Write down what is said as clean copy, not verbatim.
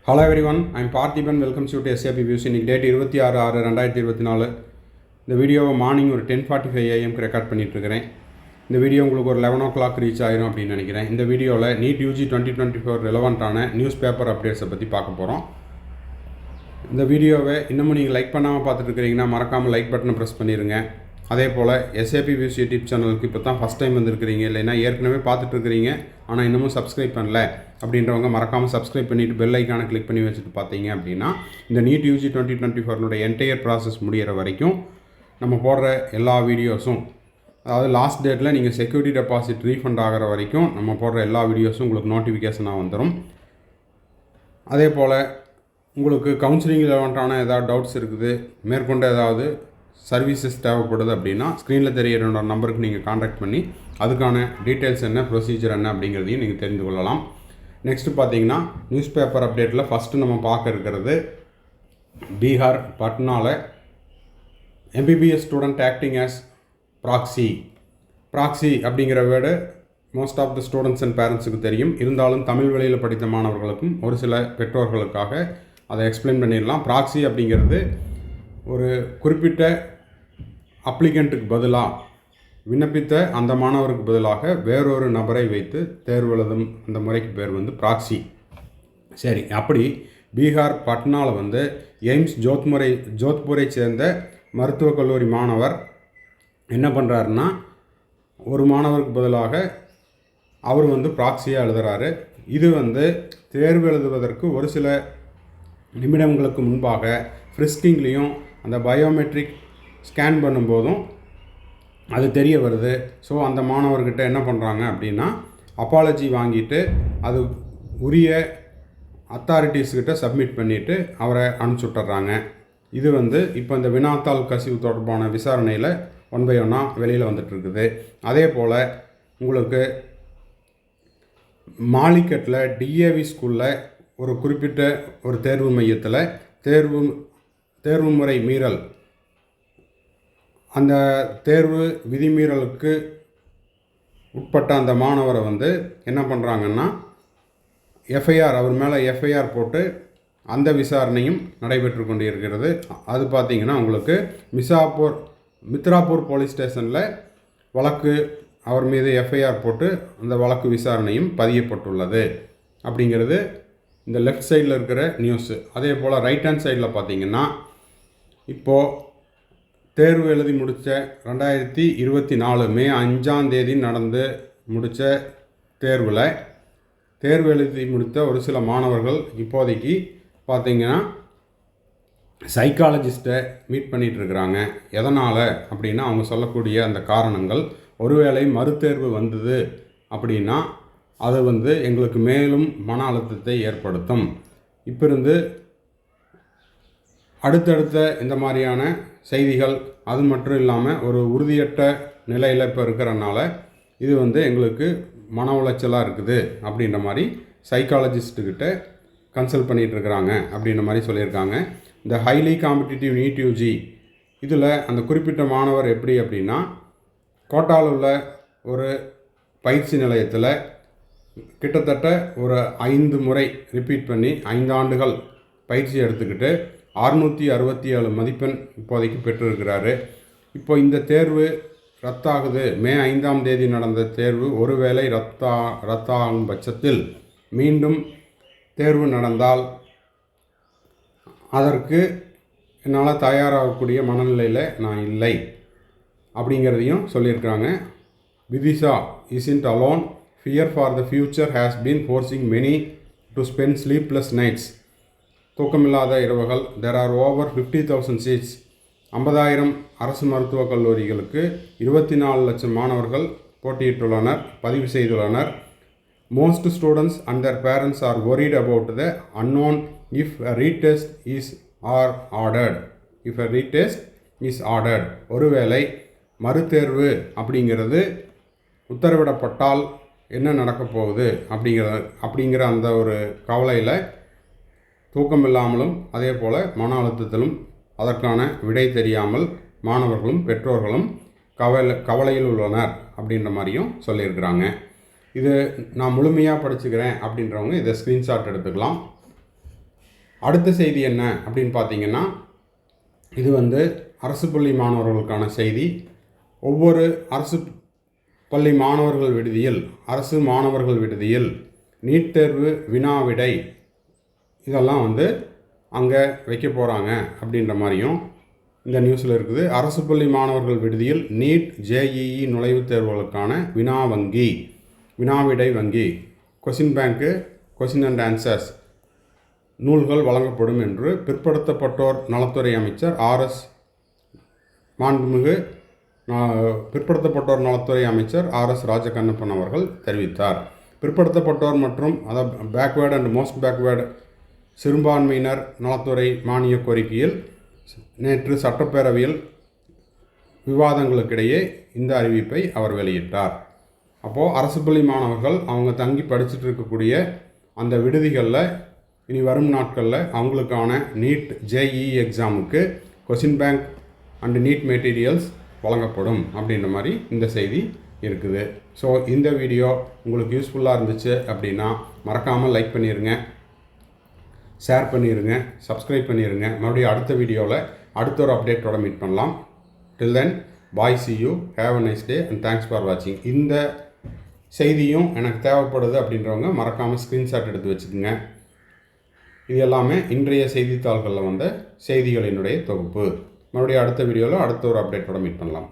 Hello everyone, I am Parthiban. Welcome to SAP Views. In date 26/6/2024 இந்த வீடியோவை morning ஒரு 10:45 AM record பண்ணிட்டுருக்கிறேன். இந்த video உங்களுக்கு ஒரு 11 o'clock ரீச் ஆயிரும் அப்படின்னு நினைக்கிறேன். இந்த வீடியோவில் நீட் யூஜி 2024 ரெலவெண்ட்டான நியூஸ் பேப்பர் அப்டேட்ஸை பற்றி பார்க்க போகிறோம். இந்த வீடியோவை இன்னமும் நீங்கள் லைக் பண்ணாமல் பார்த்துட்டு இருக்கிறீங்கன்னா மறக்காமல் லைக் பட்டனை ப்ரெஸ் பண்ணிடுங்க. அதே போல் SAP Views யூடியூப் சேனலுக்கு இப்போ தான் ஃபஸ்ட் டைம் வந்துருக்கிறீங்க, இல்லைன்னா ஏற்கனவே பார்த்துட்ருக்கிறீங்க ஆனால் இன்னமும் சப்ஸ்கிரைப் பண்ணல அப்படின்றவங்க மறக்காமல் சப்ஸ்கிரைப் பண்ணிவிட்டு பெல் ஐக்கானை கிளிக் பண்ணி வச்சுட்டு பார்த்தீங்க அப்படின்னா இந்த நீட் யூஜி 2024 என்டையர் ப்ராசஸ் முடிகிற வரைக்கும் நம்ம போடுற எல்லா வீடியோஸும், அதாவது லாஸ்ட் டேட்டில் நீங்கள் செக்யூரிட்டி டெபாசிட் ரீஃபண்ட் ஆகிற வரைக்கும் நம்ம போடுற எல்லா வீடியோஸும் உங்களுக்கு நோட்டிஃபிகேஷனாக வந்துடும். அதே போல் உங்களுக்கு கவுன்சிலிங் ரிலவெண்ட்டான ஏதாவது டவுட்ஸ் இருக்குது, மேற்கொண்டு ஏதாவது சர்வீசஸ் தேவைப்படுது அப்படின்னா ஸ்க்ரீனில் தெரியிற நம்பருக்கு நீங்கள் காண்டாக்ட் பண்ணி அதுக்கான டீட்டெயில்ஸ் என்ன, ப்ரொசீஜர் என்ன அப்படிங்கிறதையும் நீங்கள் தெரிந்து கொள்ளலாம். நெக்ஸ்ட்டு பார்த்தீங்கன்னா நியூஸ் பேப்பர் அப்டேட்டில் ஃபஸ்ட்டு நம்ம பார்க்க இருக்கிறது பீகார் பட்னாவில் MBBS student acting as proxy அப்படிங்கிற word most of the students and பேரண்ட்ஸுக்கு தெரியும். இருந்தாலும் தமிழ் வழியில் படித்த மாணவர்களுக்கும் ஒரு சில பெற்றோர்களுக்காக அதை எக்ஸ்பிளைன் பண்ணிடலாம். ப்ராக்ஸி அப்படிங்கிறது ஒரு குறிப்பிட்ட அப்ளிகண்ட்டுக்கு பதிலாக விண்ணப்பித்த அந்த மாணவருக்கு பதிலாக வேறொரு நபரை வைத்து தேர்வு எழுதும் அந்த முறைக்கு பேர் வந்து ப்ராக்ஸி. சரி, அப்படி பீகார் பட்னாவில் எய்ம்ஸ் ஜோத்பூரை சேர்ந்த மருத்துவக் கல்லூரி மாணவர் என்ன பண்ணுறாருன்னா, ஒரு மாணவருக்கு பதிலாக அவர் ப்ராக்ஸியாக எழுதுகிறாரு. இது தேர்வு எழுதுவதற்கு ஒரு சில நிமிடங்களுக்கு முன்பாக ஃப்ரிஸ்கிங்லேயும் அந்த பயோமெட்ரிக் ஸ்கேன் பண்ணும்போதும் அது தெரிய வருது. ஸோ அந்த மாணவர்கிட்ட என்ன பண்ணுறாங்க அப்படின்னா அப்பாலஜி வாங்கிட்டு அது உரிய அத்தாரிட்டிஸ்கிட்ட சப்மிட் பண்ணிவிட்டு அவரை அனுப்பிச்சுட்றாங்க. இது இப்போ இந்த வினாத்தாள் கசிவு தொடர்பான விசாரணையில் 1 by 1 வெளியில் வந்துட்டுருக்குது. அதே போல் உங்களுக்கு மாலிக்கட்டில் DAV ஸ்கூலில் ஒரு குறிப்பிட்ட ஒரு தேர்வு மையத்தில் தேர்வு முறை மீறல், அந்த தேர்வு விதிமீறலுக்கு உட்பட்ட அந்த மாணவரை என்ன பண்ணுறாங்கன்னா எஃப்ஐஆர், அவர் மேலே எஃப்ஐஆர் போட்டு அந்த விசாரணையும் நடைபெற்று கொண்டு இருக்கிறது. அது பார்த்திங்கன்னா உங்களுக்கு மித்ராப்பூர் போலீஸ் ஸ்டேஷனில் வழக்கு, அவர் மீது எஃப்ஐஆர் போட்டு அந்த வழக்கு விசாரணையும் பதியப்பட்டுள்ளது அப்படிங்கிறது இந்த லெஃப்ட் சைடில் இருக்கிற நியூஸு. அதே போல் ரைட் ஹேண்ட் சைடில் பார்த்திங்கன்னா இப்போது தேர்வு எழுதி முடித்த 2024 மே 5 நடந்து முடித்த தேர்வு எழுதி முடித்த ஒரு சில மாணவர்கள் இப்போதைக்கு பார்த்திங்கன்னா சைக்காலஜிஸ்ட்டை மீட் பண்ணிகிட்ருக்குறாங்க. எதனால் அப்படின்னா அவங்க சொல்லக்கூடிய அந்த காரணங்கள், ஒருவேளை மறுதேர்வு வந்தது அப்படின்னா அது எங்களுக்கு மேலும் மன அழுத்தத்தை ஏற்படுத்தும். இப்போ இருந்து அடுத்தடுத்த இந்த மாதிரியான செய்திகள், அது மட்டும் இல்லாமல் ஒரு உறுதியற்ற நிலையில் இப்போ இருக்கிறனால இது எங்களுக்கு மன உளைச்சலாக இருக்குது அப்படின்ற மாதிரி சைக்காலஜிஸ்ட்டுக்கிட்ட கன்சல்ட் பண்ணிகிட்ருக்குறாங்க அப்படின்ற மாதிரி சொல்லியிருக்காங்க. இந்த ஹைலி காம்படிட்டிவ் நீட் யூஜி இதில் அந்த குறிப்பிட்ட மாணவர் எப்படி அப்படின்னா கோட்டாவில் உள்ள ஒரு பயிற்சி நிலையத்தில் கிட்டத்தட்ட ஒரு 5 முறை ரிப்பீட் பண்ணி 5 ஆண்டுகள் பயிற்சி எடுத்துக்கிட்டு 667 மதிப்பெண் இப்போதைக்கு பெற்றிருக்கிறாரு. இப்போ இந்த தேர்வு ரத்தாகுது, மே 5 நடந்த தேர்வு ஒருவேளை ரத்தாகும் பட்சத்தில் மீண்டும் தேர்வு நடந்தால் அதற்கு என்னால் தயாராகக்கூடிய மனநிலையில் நான் இல்லை அப்படிங்கிறதையும் சொல்லியிருக்கிறாங்க. Vidisha isn't alone. Fear for the future has been forcing many to spend sleepless nights. தூக்கமில்லாத இரவுகள். There are over 50,000 seats. 50,000 அரசு மருத்துவக் கல்லூரிகளுக்கு 24 லட்சம் மாணவர்கள் போட்டியிட்டுள்ளனர், பதிவு செய்துள்ளனர். Most students and their parents are worried about the unknown if a retest is ordered. ஒருவேளை மறுதேர்வு அப்படிங்கிறது உத்தரவிடப்பட்டால் என்ன நடக்கப் போகுது அப்படிங்கிற அந்த ஒரு கவலையில் தூக்கம் இல்லாமலும் அதே போல் மன அழுத்தத்திலும் அதற்கான விடை தெரியாமல் மாணவர்களும் பெற்றோர்களும் கவலையில் உள்ளனர் அப்படின்ற மாதிரியும் சொல்லியிருக்கிறாங்க. இது நான் முழுமையாக படிச்சுக்கிறேன் அப்படின்றவங்க இதை ஸ்க்ரீன்ஷாட் எடுத்துக்கலாம். அடுத்த செய்தி என்ன அப்படின்னு பார்த்தீங்கன்னா, இது அரசு பள்ளி மாணவர்களுக்கான செய்தி. ஒவ்வொரு அரசு பள்ளி மாணவர்கள் விடுதியில், அரசு மாணவர்கள் விடுதியில் நீட் தேர்வு வினாவிடை இதெல்லாம் அங்கே வைக்க போகிறாங்க அப்படின்ற மாதிரியும் இந்த நியூஸில் இருக்குது. அரசு பள்ளி மாணவர்கள் விடுதியில் நீட் ஜேஇஇ நுழைவுத் தேர்வுகளுக்கான வினாவிடை வங்கி question bank question and answers நூல்கள் வழங்கப்படும் என்று பிற்படுத்தப்பட்டோர் நலத்துறை அமைச்சர் மாண்புமிகு பிற்படுத்தப்பட்டோர் நலத்துறை அமைச்சர் RS ராஜகண்ணப்பன் அவர்கள் தெரிவித்தார். பிற்படுத்தப்பட்டோர் மற்றும் பேக்வேர்டு அண்ட் மோஸ்ட் பேக்வேர்டு சிறுபான்மையினர் நலத்துறை மானிய கோரிக்கையில் நேற்று சட்டப்பேரவையில் விவாதங்களுக்கிடையே இந்த அறிவிப்பை அவர் வெளியிட்டார். அப்போது அரசு பள்ளி மாணவர்கள் அவங்க தங்கி படிச்சுட்டு இருக்கக்கூடிய அந்த விடுதிகளில் இனி வரும் நாட்களில் அவங்களுக்கான நீட் ஜேஇஇ எக்ஸாமுக்கு question bank and NEET materials வழங்கப்படும் அப்படின்ற மாதிரி இந்த செய்தி இருக்குது. ஸோ இந்த வீடியோ உங்களுக்கு யூஸ்ஃபுல்லாக இருந்துச்சு அப்படின்னா மறக்காமல் லைக் பண்ணிடுங்க, ஷேர் பண்ணிடுங்க, சப்ஸ்கிரைப் பண்ணிடுங்க. மறுபடியும் அடுத்த வீடியோவில் அடுத்த ஒரு அப்டேட்டோட மீட் பண்ணலாம். டில் தென் பாய், see you, have a nice day and thanks for watching. இந்த செய்தியும் எனக்கு தேவைப்படுது அப்படின்றவங்க மறக்காமல் ஸ்க்ரீன்ஷாட் எடுத்து வச்சுக்கோங்க. இது எல்லாமே இன்றைய செய்தித்தாள்களில் செய்திகளினுடைய தொகுப்பு. மறுபடியும் அடுத்த வீடியோவில் அடுத்த ஒரு அப்டேட்டோட மீட் பண்ணலாம்.